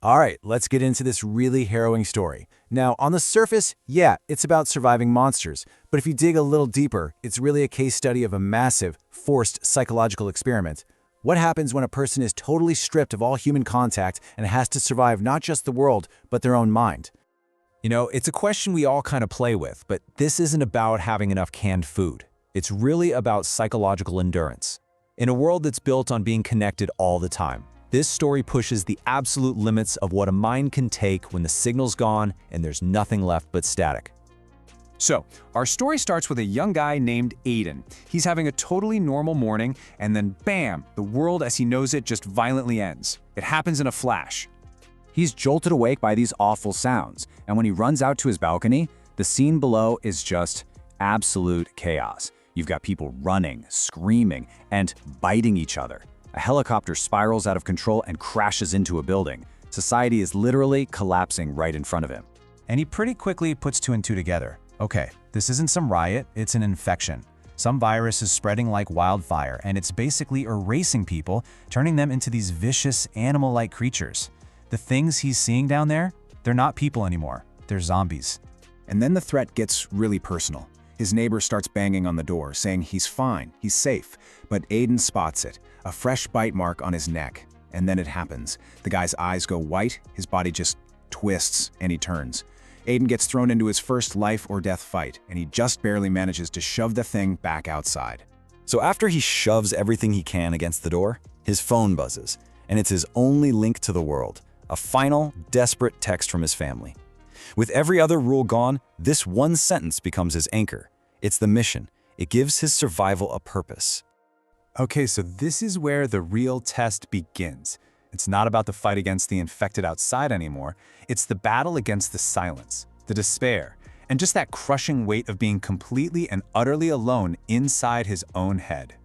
All right, let's get into this really harrowing story. Now, on the surface, yeah, it's about surviving monsters, but if you dig a little deeper, it's really a case study of a massive, forced psychological experiment. What happens when a person is totally stripped of all human contact and has to survive not just the world, but their own mind? You know, it's a question we all kind of play with, but this isn't about having enough canned food. It's really about psychological endurance. In a world that's built on being connected all the time, this story pushes the absolute limits of what a mind can take when the signal's gone and there's nothing left but static. So, our story starts with a young guy named Aiden. He's having a totally normal morning, and then bam, the world as he knows it just violently ends. It happens in a flash. He's jolted awake by these awful sounds, and when he runs out to his balcony, the scene below is just absolute chaos. You've got people running, screaming, and biting each other. A helicopter spirals out of control and crashes into a building. Society is literally collapsing right in front of him. And he pretty quickly puts two and two together. Okay, this isn't some riot, it's an infection. Some virus is spreading like wildfire, and it's basically erasing people, turning them into these vicious, animal-like creatures. The things he's seeing down there, they're not people anymore. They're zombies. And then the threat gets really personal. His neighbor starts banging on the door, saying he's fine, he's safe. But Aiden spots it, a fresh bite mark on his neck. And then it happens. The guy's eyes go white, his body just twists, and he turns. Aiden gets thrown into his first life or death fight, and he just barely manages to shove the thing back outside. So after he shoves everything he can against the door, his phone buzzes, and it's his only link to the world. A final, desperate text from his family. With every other rule gone, this one sentence becomes his anchor. It's the mission. It gives his survival a purpose. Okay, so this is where the real test begins. It's not about the fight against the infected outside anymore. It's the battle against the silence, the despair, and just that crushing weight of being completely and utterly alone inside his own head.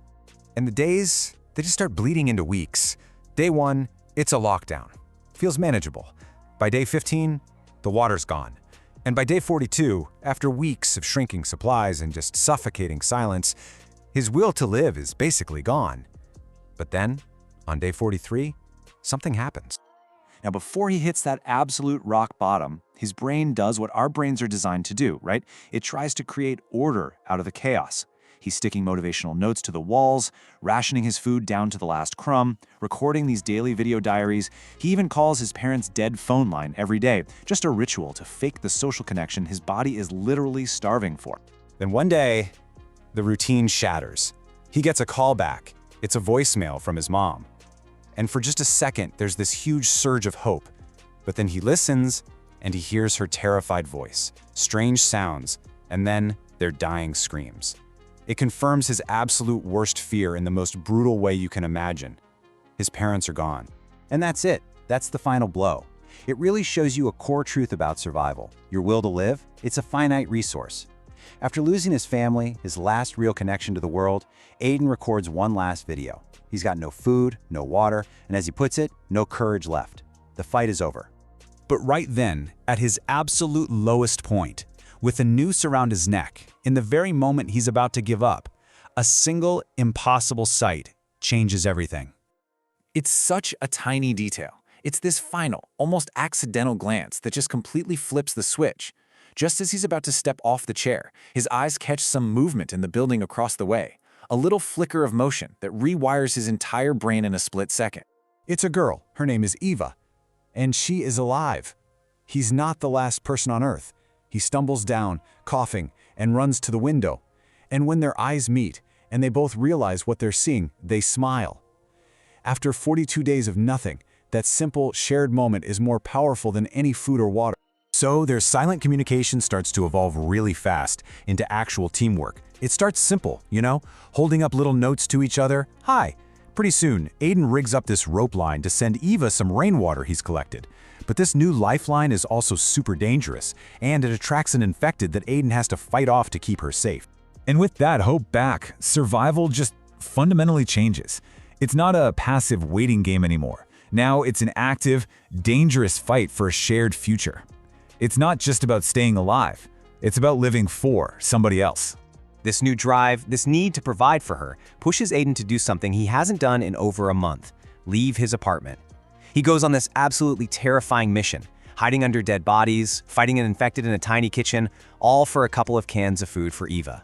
And the days, they just start bleeding into weeks. Day 1, it's a lockdown. Feels manageable. By day 15, the water's gone. And by day 42, after weeks of shrinking supplies and just suffocating silence, his will to live is basically gone. But then, on day 43, something happens. Now, before he hits that absolute rock bottom, his brain does what our brains are designed to do, right? It tries to create order out of the chaos. He's sticking motivational notes to the walls, rationing his food down to the last crumb, recording these daily video diaries. He even calls his parents' dead phone line every day, just a ritual to fake the social connection his body is literally starving for. Then one day, the routine shatters. He gets a call back. It's a voicemail from his mom. And for just a second, there's this huge surge of hope. But then he listens, and he hears her terrified voice, strange sounds, and then their dying screams. It confirms his absolute worst fear in the most brutal way you can imagine. His parents are gone. And that's it. That's the final blow. It really shows you a core truth about survival. Your will to live, it's a finite resource. After losing his family, his last real connection to the world, Aiden records one last video. He's got no food, no water, and as he puts it, no courage left. The fight is over. But right then, at his absolute lowest point, with a noose around his neck, in the very moment he's about to give up, a single, impossible sight changes everything. It's such a tiny detail. It's this final, almost accidental glance that just completely flips the switch. Just as he's about to step off the chair, his eyes catch some movement in the building across the way. A little flicker of motion that rewires his entire brain in a split second. It's a girl. Her name is Eva. And she is alive. He's not the last person on Earth. He stumbles down, coughing, and runs to the window. And when their eyes meet, and they both realize what they're seeing, they smile. After 42 days of nothing, that simple, shared moment is more powerful than any food or water. So their silent communication starts to evolve really fast into actual teamwork. It starts simple, you know, holding up little notes to each other. Hi. Pretty soon, Aiden rigs up this rope line to send Eva some rainwater he's collected. But this new lifeline is also super dangerous, and it attracts an infected that Aiden has to fight off to keep her safe. And with that hope back, survival just fundamentally changes. It's not a passive waiting game anymore. Now it's an active, dangerous fight for a shared future. It's not just about staying alive. It's about living for somebody else. This new drive, this need to provide for her, pushes Aiden to do something he hasn't done in over a month: leave his apartment. He goes on this absolutely terrifying mission, hiding under dead bodies, fighting an infected in a tiny kitchen, all for a couple of cans of food for Eva.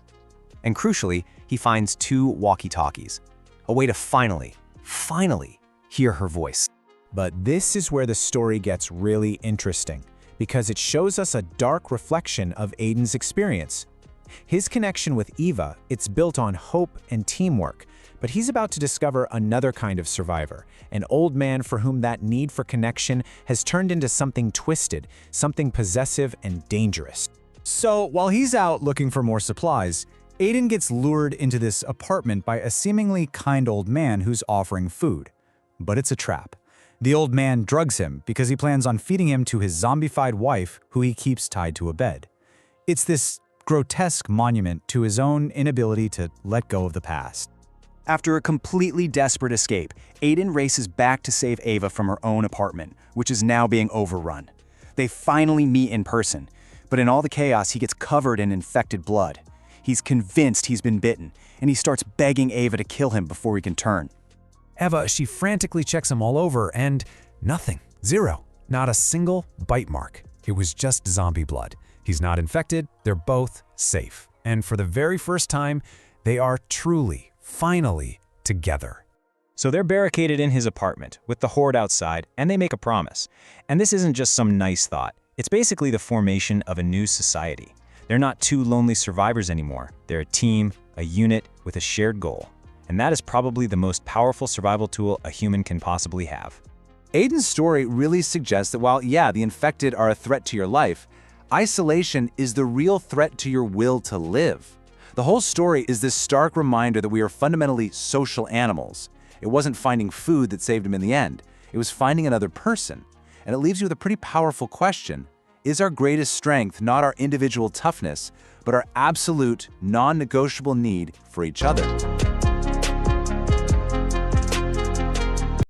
And crucially, he finds 2 walkie-talkies, a way to finally hear her voice. But this is where the story gets really interesting, because it shows us a dark reflection of Aiden's experience. His connection with Eva, it's built on hope and teamwork, but he's about to discover another kind of survivor, an old man for whom that need for connection has turned into something twisted, something possessive and dangerous. So while he's out looking for more supplies, Aiden gets lured into this apartment by a seemingly kind old man who's offering food. But it's a trap. The old man drugs him because he plans on feeding him to his zombified wife, who he keeps tied to a bed. It's this grotesque monument to his own inability to let go of the past. After a completely desperate escape, Aiden races back to save Ava from her own apartment, which is now being overrun. They finally meet in person, but in all the chaos, he gets covered in infected blood. He's convinced he's been bitten, and he starts begging Ava to kill him before he can turn. Eva, she frantically checks him all over, and nothing. Zero. Not a single bite mark. It was just zombie blood. He's not infected, they're both safe. And for the very first time, they are truly, finally, together. So they're barricaded in his apartment, with the horde outside, and they make a promise. And this isn't just some nice thought. It's basically the formation of a new society. They're not 2 lonely survivors anymore. They're a team, a unit, with a shared goal. And that is probably the most powerful survival tool a human can possibly have. Aiden's story really suggests that while, yeah, the infected are a threat to your life, isolation is the real threat to your will to live. The whole story is this stark reminder that we are fundamentally social animals. It wasn't finding food that saved him in the end. It was finding another person. And it leaves you with a pretty powerful question. Is our greatest strength not our individual toughness, but our absolute, non-negotiable need for each other?